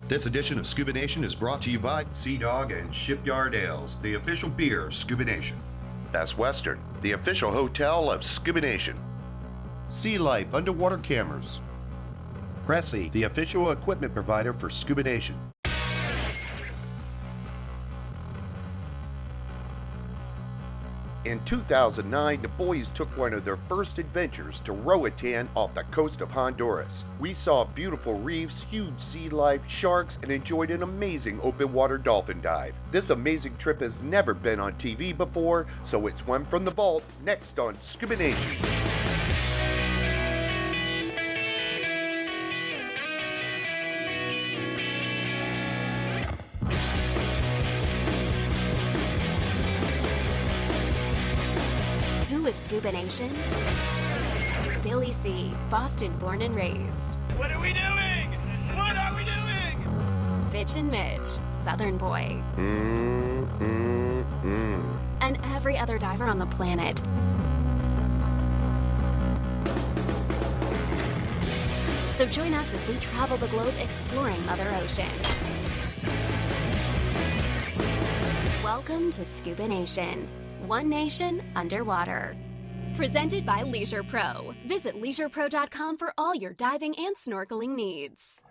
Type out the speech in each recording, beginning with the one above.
This edition of Scuba Nation is brought to you by Sea Dog and Shipyard Ales, the official beer of Scuba Nation. Best Western, the official hotel of Scuba Nation. Sea Life Underwater Cameras. Cressy, the official equipment provider for Scuba Nation. In 2009, the boys took one of their first adventures to Roatan off the coast of Honduras. We saw beautiful reefs, huge sea life, sharks, and enjoyed an amazing open water dolphin dive. This amazing trip has never been on TV before, so it's one from the vault next on Scuba Nation. Who is Scuba Nation? Billy C., Boston born and raised. What are we doing? What are we doing? Bitch and Mitch, Southern boy. And every other diver on the planet. So join us as we travel the globe exploring Mother Ocean. Welcome to Scuba Nation. One nation underwater. Presented by Leisure Pro. Visit leisurepro.com for all your diving and snorkeling needs.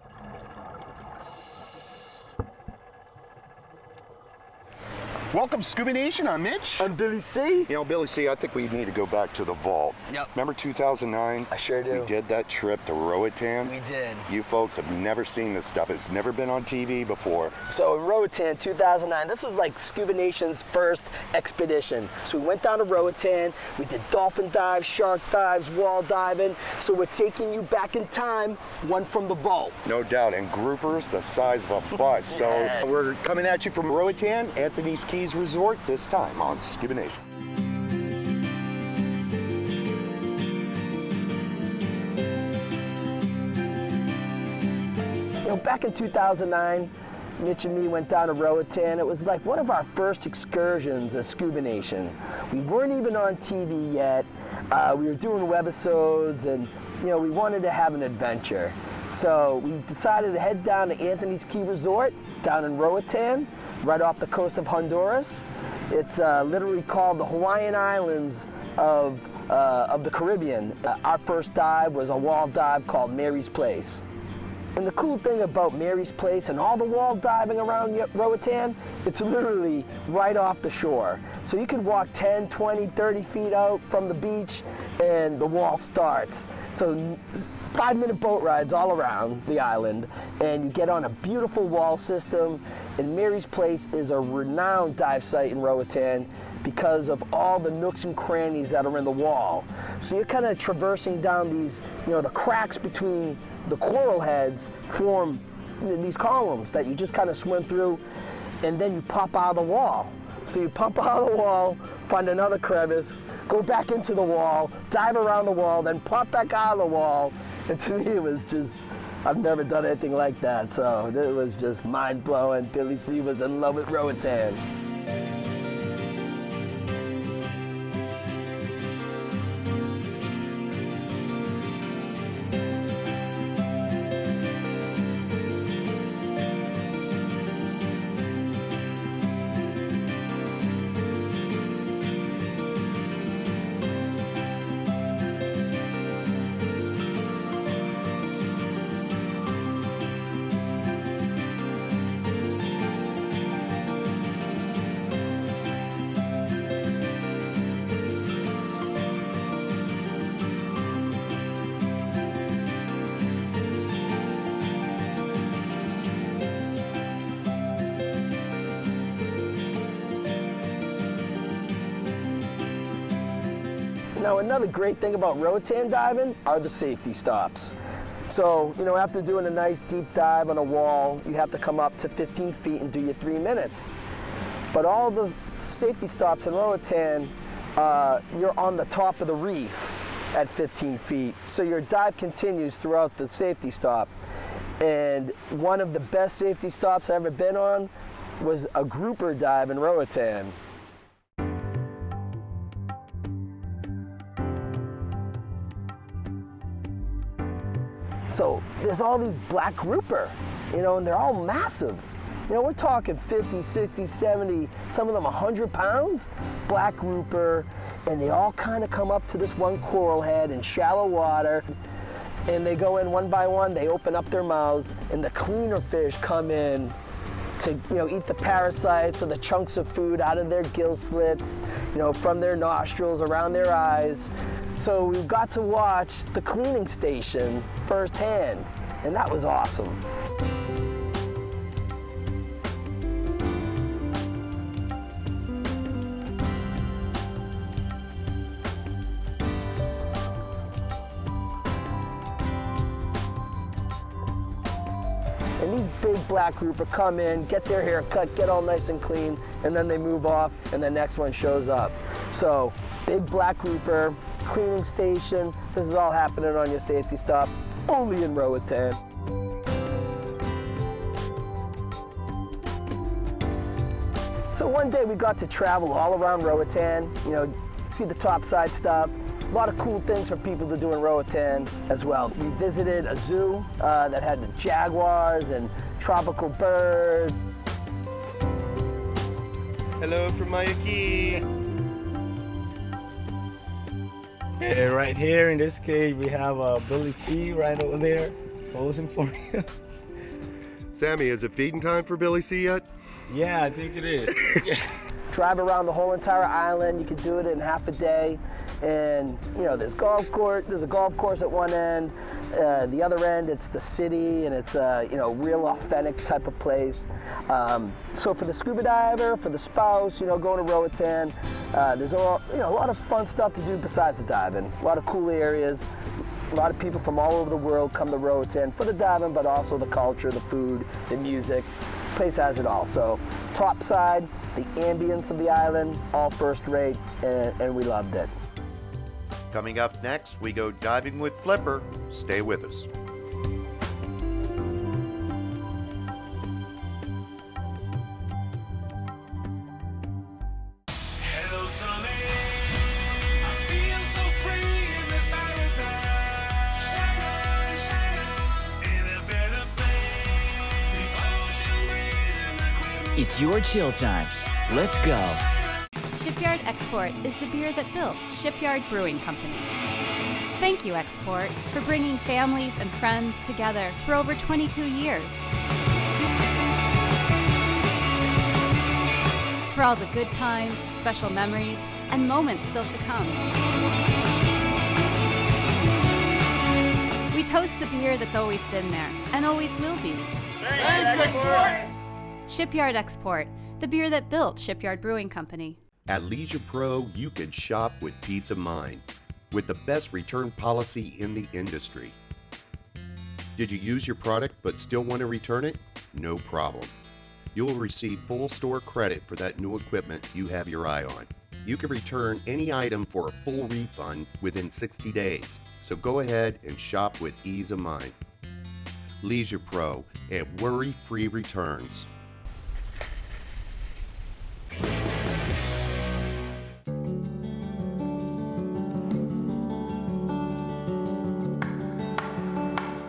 Welcome, Scuba Nation. I'm Mitch. I'm Billy C. You know, Billy C., I think we need to go back to the vault. Yep. Remember 2009? I sure do. We did that trip to Roatan. We did. You folks have never seen this stuff. It's never been on TV before. So in Roatan, 2009, this was like Scuba Nation's first expedition. So we went down to Roatan, we did dolphin dives, shark dives, wall diving. So we're taking you back in time, one from the vault. No doubt, and groupers the size of a bus. Yeah. So we're coming at you from Roatan, Anthony's Keys Resort, this time on Scuba Nation. You know, back in 2009, Mitch and me went down to Roatan. It was like one of our first excursions as Scuba Nation. We weren't even on TV yet. We were doing webisodes, and you know, we wanted to have an adventure. So we decided to head down to Anthony's Key Resort down in Roatan, right off the coast of Honduras. It's literally called the Hawaiian Islands of the Caribbean. Our first dive was a wall dive called Mary's Place. And the cool thing about Mary's Place and all the wall diving around Roatan, it's literally right off the shore. So you can walk 10, 20, 30 feet out from the beach and the wall starts. So 5-minute boat rides all around the island, and you get on a beautiful wall system. And Mary's Place is a renowned dive site in Roatan because of all the nooks and crannies that are in the wall. So you're kind of traversing down these, you know, the cracks between the coral heads form these columns that you just kind of swim through, and then you pop out of the wall. So you pop out of the wall, find another crevice, go back into the wall, dive around the wall, then pop back out of the wall. And to me, it was just, I've never done anything like that. So it was just mind-blowing. Billy C was in love with Roatan. Now, another great thing about Roatan diving are the safety stops. So, you know, after doing a nice deep dive on a wall, you have to come up to 15 feet and do your 3 minutes. But all the safety stops in Roatan, you're on the top of the reef at 15 feet. So your dive continues throughout the safety stop. And one of the best safety stops I've ever been on was a grouper dive in Roatan. So there's all these black grouper you know, and they're all massive. You know, we're talking 50, 60, 70, some of them 100 pounds, black grouper, and they all kind of come up to this one coral head in shallow water, and they go in one by one, they open up their mouths, and the cleaner fish come in to, you know, eat the parasites or the chunks of food out of their gill slits, you know, from their nostrils, around their eyes. So we got to watch the cleaning station firsthand, and that was awesome. And these big black grouper come in, get their hair cut, get all nice and clean, and then they move off, and the next one shows up. So, big black grouper, cleaning station, this is all happening on your safety stop, only in Roatan. So one day we got to travel all around Roatan, you know, see the topside stuff. A lot of cool things for people to do in Roatan as well. We visited a zoo that had the jaguars and tropical birds. Hello from Mayaki. Hey, right here in this cage we have Billy C right over there posing for you. Sammy, is it feeding time for Billy C yet? Yeah, I think it is. Yeah. Drive around the whole entire island. You can do it in half a day. And you know, there's a golf course at one end. The other end, it's the city, and it's a real authentic type of place. So for the scuba diver, for the spouse, you know, going to Roatan, there's a lot of fun stuff to do besides the diving. A lot of cool areas. A lot of people from all over the world come to Roatan for the diving, but also the culture, the food, the music. The place has it all. So topside, the ambience of the island, all first rate, and we loved it. Coming up next, we go diving with Flipper. Stay with us. Hello, Sunny. I feel so free in this paradise. In a better place. The ocean breeze and the quiver. It's your chill time. Let's go. Shipyard Export is the beer that built Shipyard Brewing Company. Thank you, Export, for bringing families and friends together for over 22 years. For all the good times, special memories, and moments still to come. We toast the beer that's always been there and always will be. Thanks, Export! Shipyard Export, the beer that built Shipyard Brewing Company. At Leisure Pro, you can shop with peace of mind, with the best return policy in the industry. Did you use your product but still want to return it? No problem. You'll receive full store credit for that new equipment you have your eye on. You can return any item for a full refund within 60 days, so go ahead and shop with ease of mind. Leisure Pro at worry-free returns.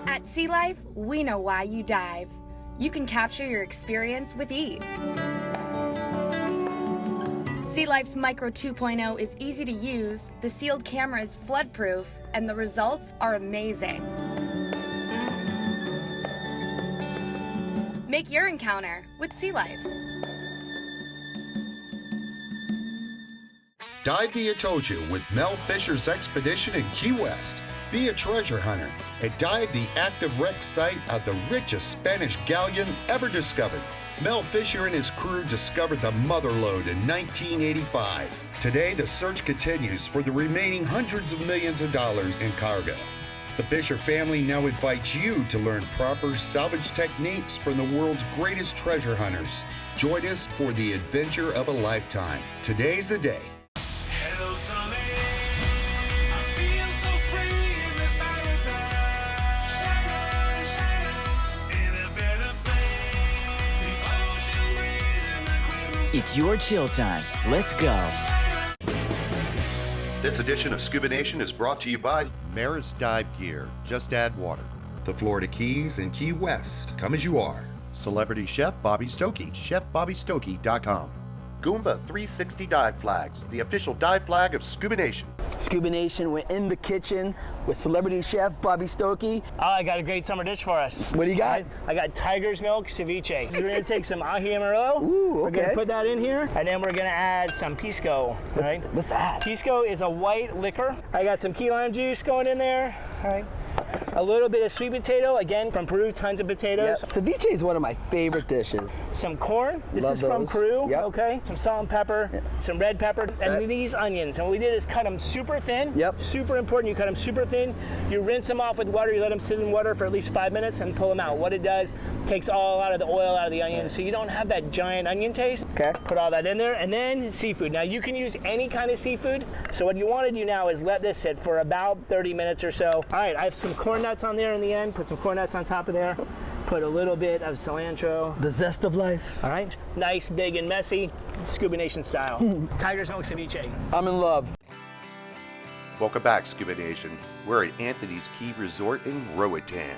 At Sea Life, we know why you dive. You can capture your experience with ease. Sea Life's Micro 2.0 is easy to use, the sealed camera is flood-proof, and the results are amazing. Make your encounter with Sea Life. Dive the Atocha with Mel Fisher's expedition in Key West. Be a treasure hunter and dive the active wreck site of the richest Spanish galleon ever discovered. Mel Fisher and his crew discovered the mother lode in 1985. Today, the search continues for the remaining hundreds of millions of dollars in cargo. The Fisher family now invites you to learn proper salvage techniques from the world's greatest treasure hunters. Join us for the adventure of a lifetime. Today's the day. Hello, Sunny. I feel so free in this paradise. In a better place. The ocean breeze and the quiver. It's your chill time. Let's go. This edition of ScubaNation is brought to you by Maris Dive Gear. Just add water. The Florida Keys and Key West. Come as you are. Celebrity Chef Bobby Stokey, chefbobbystokey.com. Goomba 360 dive flags, the official dive flag of ScubaNation. ScubaNation, we're in the kitchen with celebrity chef Bobby Stokey. Oh, I got a great summer dish for us. What do you got? I got tiger's milk ceviche. We're gonna take some ahi amarillo. Ooh, We're gonna okay. put that in here, and then we're gonna add some pisco. Right? What's that? Pisco is a white liquor. I got some key lime juice going in there. All right. A little bit of sweet potato, again from Peru, tons of potatoes. Yep. Ceviche is one of my favorite dishes. Some corn, this Love is from those. Peru, Yep. okay? Some salt and pepper, some red pepper, and Right. these onions. And what we did is cut them super thin. Yep. Super important, you cut them super thin. You rinse them off with water, you let them sit in water for at least 5 minutes and pull them out. What it does, takes all out of the oil out of the onions, so you don't have that giant onion taste. Okay. Put all that in there, and then seafood. Now you can use any kind of seafood. So what you want to do now is let this sit for about 30 minutes or so. All right, I have some corn nuts on there in the end. Put some corn nuts on top of there. Put a little bit of cilantro. The zest of life. All right, nice, big, and messy, ScubaNation style. Tiger's milk ceviche. I'm in love. Welcome back, Scuba Nation. We're at Anthony's Key Resort in Roatan.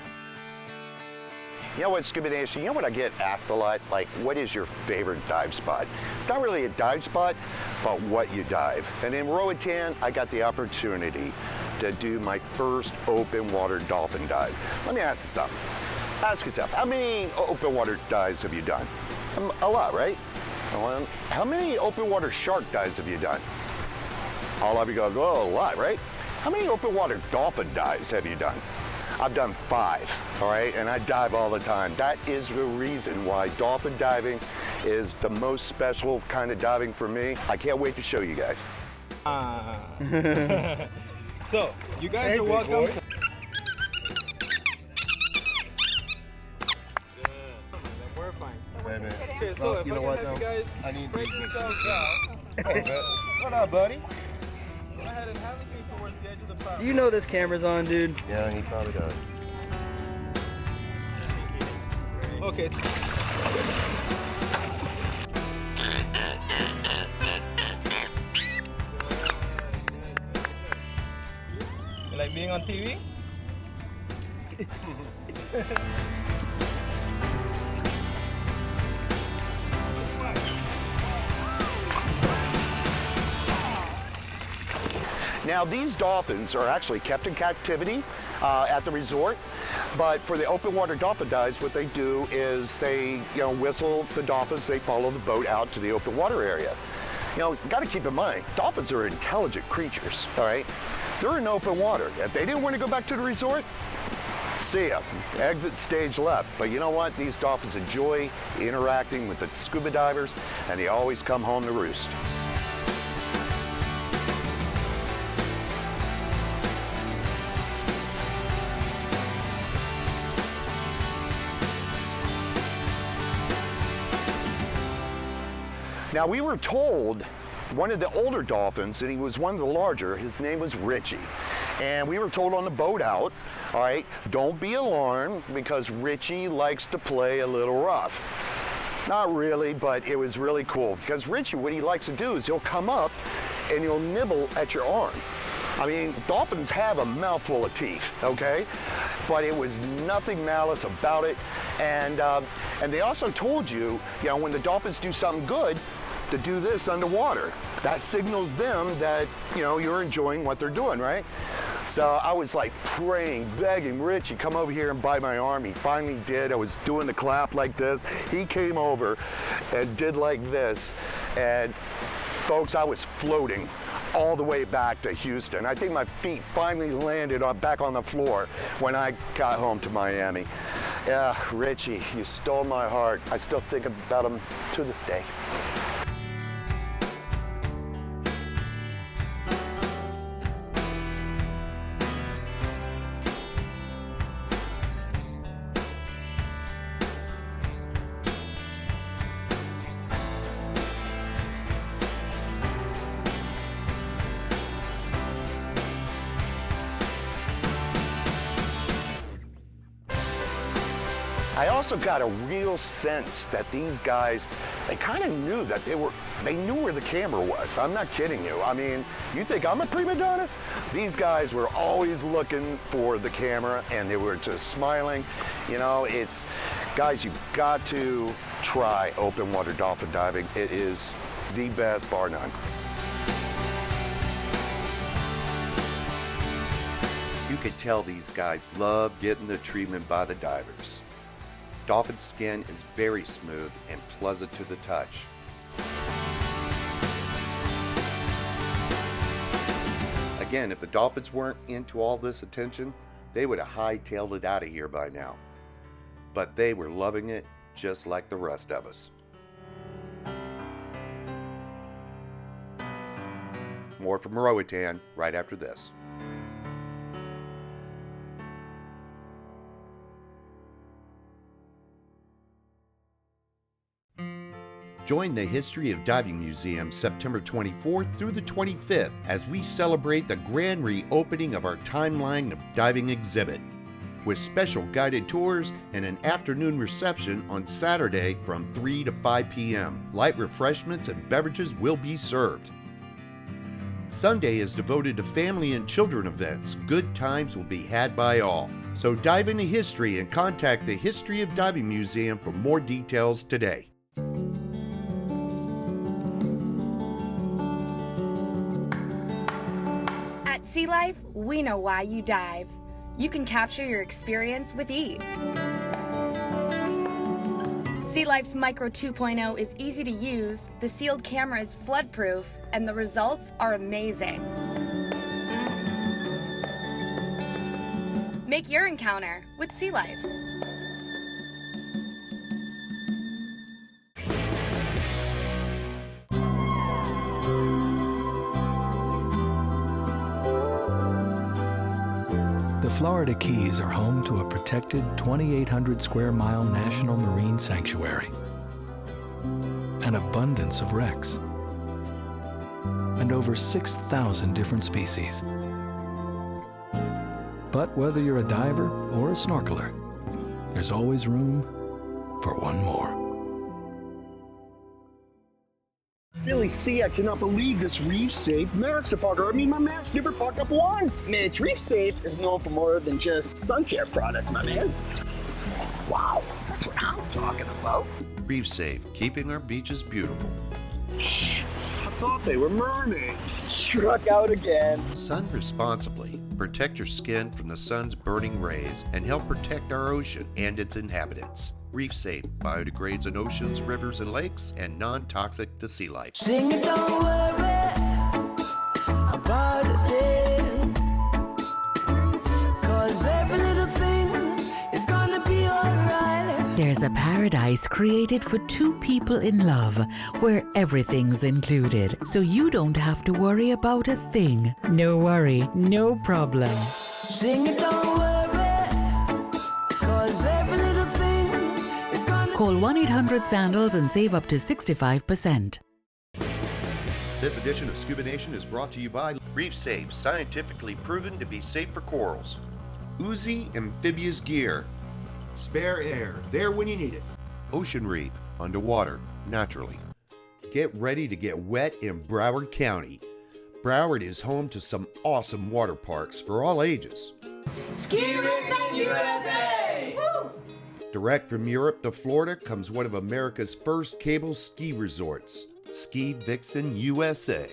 You know what, Scuba Nation, you know what I get asked a lot? Like, what is your favorite dive spot? It's not really a dive spot, but what you dive. And in Roatan, I got the opportunity to do my first open water dolphin dive. Let me ask you something. Ask yourself, how many open water dives have you done? A lot, right? Well, how many open water shark dives have you done? All of you go, oh, a lot, right? How many open water dolphin dives have you done? I've done 5, all right? And I dive all the time. That is the reason why dolphin diving is the most special kind of diving for me. I can't wait to show you guys. So, you guys are welcome. We're fine. Wait a minute. Okay, so if you know I what can have though? you guys I need spread these. yourselves out. What up, buddy? Go ahead and have a seat towards the edge of the property. You know this camera's on, dude. Yeah, he probably does. Okay. You like being on TV? Now, these dolphins are actually kept in captivity at the resort, but for the open water dolphin dives, what they do is they, whistle the dolphins, they follow the boat out to the open water area. You got to keep in mind, dolphins are intelligent creatures, all right? They're in open water. If they didn't want to go back to the resort, see ya. Exit stage left. But you know what? These dolphins enjoy interacting with the scuba divers, and they always come home to roost. Now, we were told one of the older dolphins, and he was one of the larger, his name was Richie. And we were told on the boat out, all right, don't be alarmed because Richie likes to play a little rough. Not really, but it was really cool because Richie, what he likes to do is he'll come up and he'll nibble at your arm. I mean, dolphins have a mouthful of teeth, okay? But it was nothing malice about it. And they also told you, when the dolphins do something good, to do this underwater. That signals them that, you're enjoying what they're doing, right? So I was like praying, begging Richie, come over here and bite my arm. He finally did. I was doing the clap like this. He came over and did like this. And folks, I was floating all the way back to Houston. I think my feet finally landed back on the floor when I got home to Miami. Yeah, Richie, you stole my heart. I still think about him to this day. I also got a real sense that these guys, they kind of knew that they knew where the camera was. I'm not kidding you. I mean, you think I'm a prima donna? These guys were always looking for the camera and they were just smiling. You know, guys, you've got to try open water dolphin diving. It is the best, bar none. You could tell these guys love getting the treatment by the divers. Dolphin skin is very smooth and pleasant to the touch. Again, if the dolphins weren't into all this attention, they would have hightailed it out of here by now. But they were loving it just like the rest of us. More from Roatan right after this. Join the History of Diving Museum September 24th through the 25th as we celebrate the grand reopening of our Timeline of Diving exhibit, with special guided tours and an afternoon reception on Saturday from 3 to 5 p.m. Light refreshments and beverages will be served. Sunday is devoted to family and children events. Good times will be had by all. So dive into history and contact the History of Diving Museum for more details today. At Sea Life, we know why you dive. You can capture your experience with ease. Sea Life's Micro 2.0 is easy to use, the sealed camera is flood-proof, and the results are amazing. Make your encounter with Sea Life. The Florida Keys are home to a protected 2,800 square mile national marine sanctuary, an abundance of wrecks, and over 6,000 different species. But whether you're a diver or a snorkeler, there's always room for one more. Billy C, I cannot believe this Reef Safe mask department. I mean, my mask never fucked up once. Mitch, Reef Safe is known for more than just sun care products, my man. Wow, that's what I'm talking about. Reef Safe, keeping our beaches beautiful. I thought they were mermaids. Struck out again. Sun responsibly. Protect your skin from the sun's burning rays and help protect our ocean and its inhabitants. Reef Safe biodegrades in oceans, rivers, and lakes, and non-toxic to sea life. Sing it, don't worry about a thing, 'cause every little thing is gonna be alright. There's a paradise created for two people in love, where everything's included, so you don't have to worry about a thing. No worry, no problem. Sing it, don't worry, 'cause every little thing is gonna Call 1-800-SANDALS and save up to 65%. This edition of ScubaNation is brought to you by Reef Safe, scientifically proven to be safe for corals. Uzi Amphibious Gear. Spare air, there when you need it. Ocean Reef, underwater, naturally. Get ready to get wet in Broward County. Broward is home to some awesome water parks for all ages. Ski Racing USA! Woo! Direct from Europe to Florida comes one of America's first cable ski resorts, Ski Vixen USA.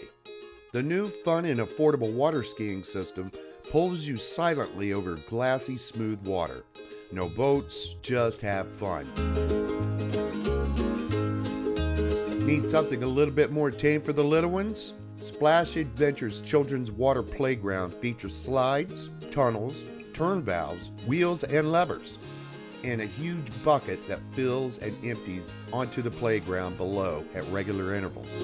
The new fun and affordable water skiing system pulls you silently over glassy, smooth water. No boats, just have fun. Need something a little bit more tame for the little ones? Splash Adventures Children's Water Playground features slides, tunnels, turn valves, wheels, and levers, and a huge bucket that fills and empties onto the playground below at regular intervals.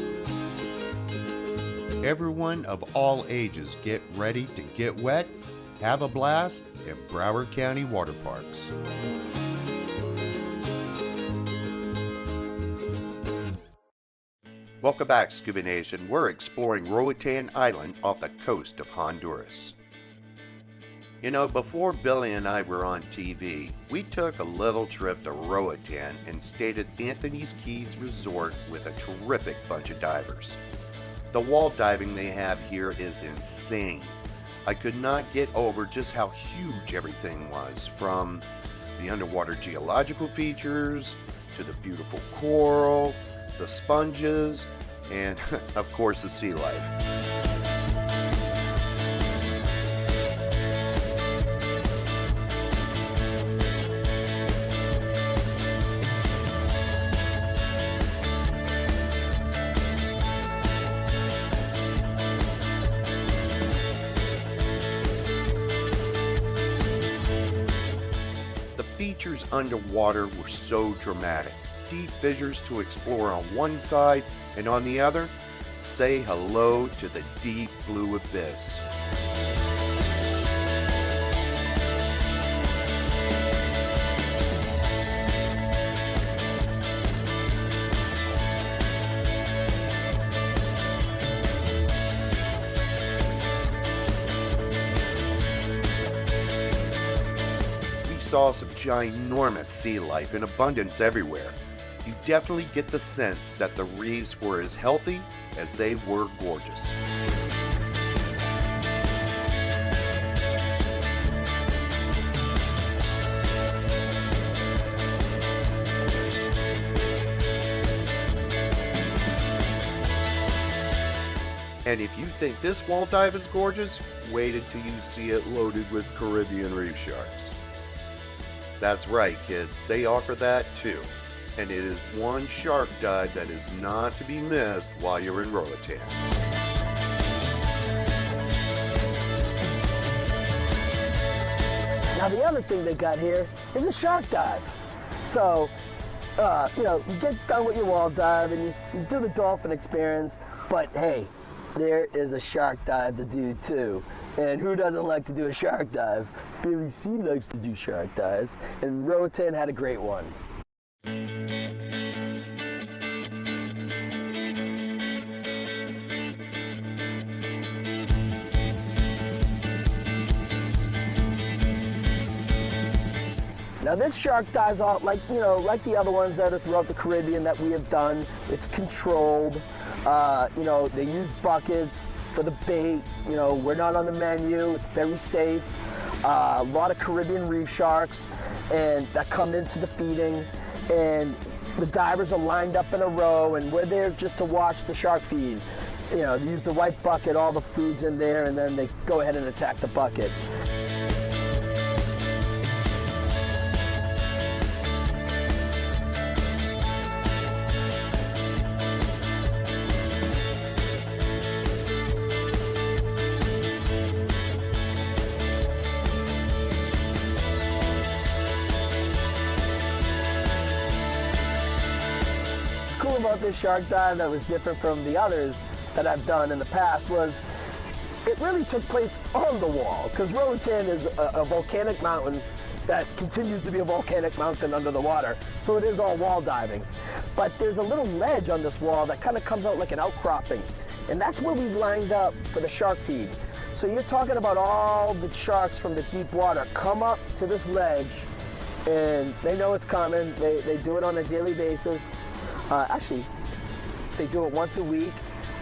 Everyone of all ages get ready to get wet, have a blast in Broward County water parks. Welcome back, Scuba Nation. We're exploring Roatan Island off the coast of Honduras. You know, before Billy and I were on TV, we took a little trip to Roatan and stayed at Anthony's Keys Resort with a terrific bunch of divers. The wall diving they have here is insane. I could not get over just how huge everything was, from the underwater geological features to the beautiful coral, the sponges, and of course the sea life. Features underwater were so dramatic. Deep fissures to explore on one side, and on the other, say hello to the deep blue abyss. Saw some ginormous sea life in abundance everywhere. You definitely get the sense that the reefs were as healthy as they were gorgeous. And if you think this wall dive is gorgeous, wait until you see it loaded with Caribbean reef sharks. That's right, kids, they offer that too. And it is one shark dive that is not to be missed while you're in Roatan. Now the other thing they got here is a shark dive. So, you get done with your wall dive and you do the dolphin experience, but hey, there is a shark dive to do too. And who doesn't like to do a shark dive? Billy C likes to do shark dives, and Roatan had a great one. Now this shark dive's all like the other ones that are throughout the Caribbean that we have done. It's controlled. They use buckets for the bait. We're not on the menu. It's very safe. A lot of Caribbean reef sharks and that come into the feeding, and the divers are lined up in a row, and we're there just to watch the shark feed. They use the white bucket, all the food's in there, and then they go ahead and attack the bucket. About this shark dive that was different from the others that I've done in the past was it really took place on the wall, because Roatan is a volcanic mountain that continues to be a volcanic mountain under the water, so it is all wall diving. But there's a little ledge on this wall that kind of comes out like an outcropping, and that's where we lined up for the shark feed. So you're talking about all the sharks from the deep water come up to this ledge, and they know it's coming. They do it on a daily basis. Actually, they do it once a week.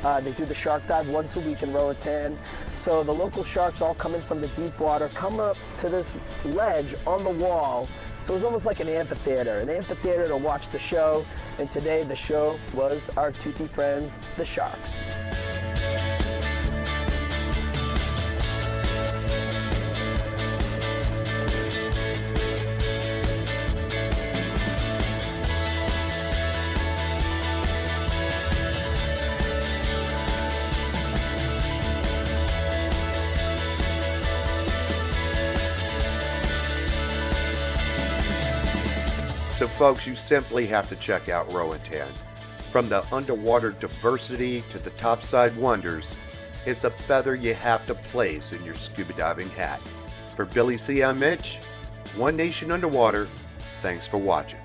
They do the shark dive once a week in Roatan. So the local sharks all coming from the deep water come up to this ledge on the wall. So it's almost like an amphitheater to watch the show. And today the show was our toothy friends, the sharks. So folks, you simply have to check out Roatan. From the underwater diversity to the topside wonders, it's a feather you have to place in your scuba diving hat. For Billy C, I'm Mitch. One Nation Underwater. Thanks for watching.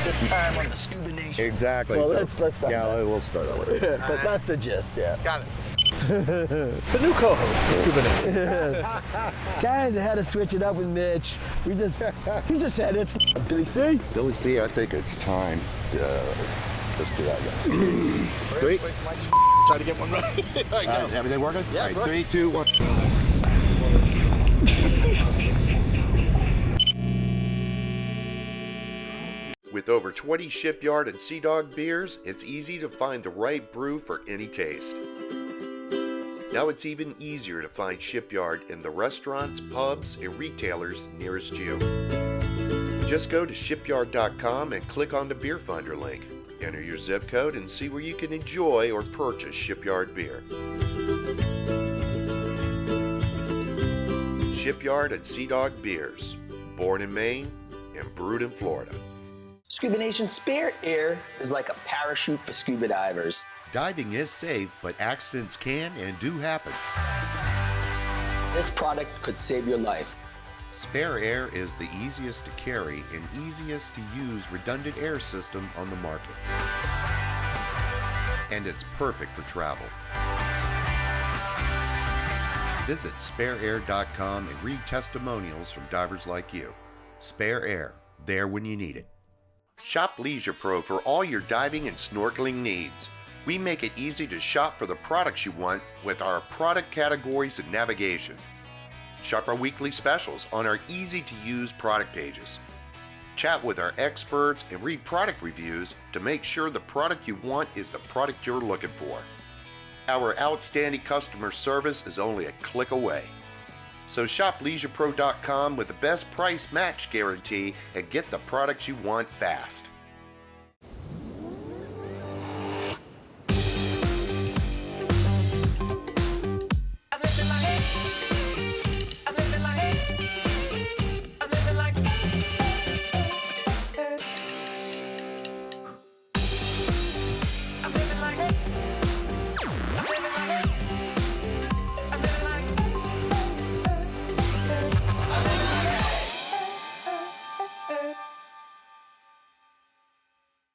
This time on the ScubaNation. Exactly. Well, So, let's start. Yeah, we'll start over. But that's the gist, yeah. Got it. The new co-host of ScubaNation. Guys, I had to switch it up with Mitch. He just said it's Billy C. Billy C, I think it's time. Let's do that, guys. 3. Try to get one right. All right, Everything working? Yeah, All right, 3, 2, 1. With over 20 Shipyard and Sea Dog beers, it's easy to find the right brew for any taste. Now it's even easier to find Shipyard in the restaurants, pubs, and retailers nearest you. Just go to shipyard.com and click on the Beer Finder link. Enter your zip code and see where you can enjoy or purchase Shipyard beer. Shipyard and Sea Dog beers, born in Maine and brewed in Florida. ScubaNation Spare Air is like a parachute for scuba divers. Diving is safe, but accidents can and do happen. This product could save your life. Spare Air is the easiest to carry and easiest to use redundant air system on the market. And it's perfect for travel. Visit spareair.com and read testimonials from divers like you. Spare Air, there when you need it. Shop Leisure Pro for all your diving and snorkeling needs. We make it easy to shop for the products you want with our product categories and navigation. Shop our weekly specials on our easy-to-use product pages. Chat with our experts and read product reviews to make sure the product you want is the product you're looking for. Our outstanding customer service is only a click away. So shop LeisurePro.com with the best price match guarantee and get the products you want fast.